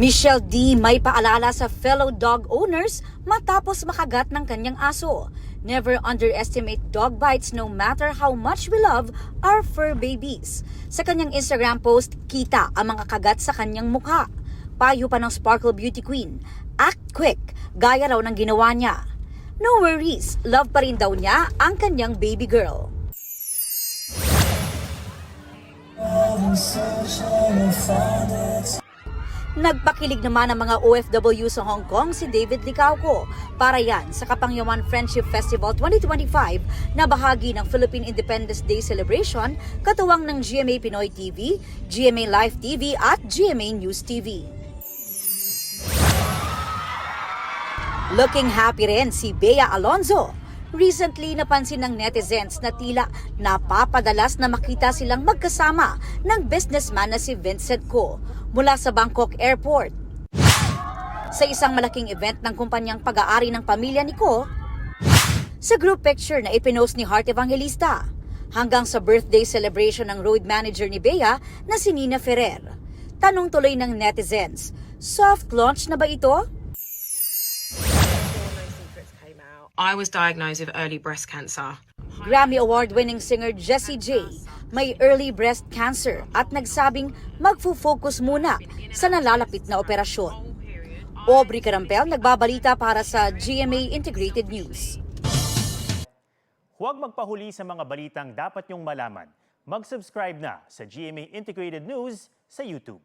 Michelle D. may paalala sa fellow dog owners matapos makagat ng kanyang aso. Never underestimate dog bites no matter how much we love our fur babies. Sa kanyang Instagram post, kita ang mga kagat sa kanyang mukha. Payo pa ng Sparkle Beauty Queen, act quick, gaya raw ng ginawa niya. No worries, love pa rin daw niya ang kanyang baby girl. Nagpakilig naman ang mga OFW sa Hong Kong si David Licauco para yan sa Kapangyawan Friendship Festival 2025 na bahagi ng Philippine Independence Day celebration katuwang ng GMA Pinoy TV, GMA Live TV at GMA News TV. Looking happy rin si Bea Alonzo. Recently, napansin ng netizens na tila napapadalas na makita silang magkasama ng businessman na si Vincent Ko mula sa Bangkok Airport. Sa isang malaking event ng kumpanyang pag-aari ng pamilya ni Ko, sa group picture na ipinost ni Heart Evangelista, hanggang sa birthday celebration ng road manager ni Bea na si Nina Ferrer. Tanong tuloy ng netizens, soft launch na ba ito? I was diagnosed with early breast cancer. Grammy Award-winning singer Jessie J may early breast cancer at nagsabing magfo-focus muna sa nalalapit na operasyon. Aubrey Carampel nagbabalita para sa GMA Integrated News. Huwag magpahuli sa mga balitang dapat niyong malaman. Mag-subscribe na sa GMA Integrated News sa YouTube.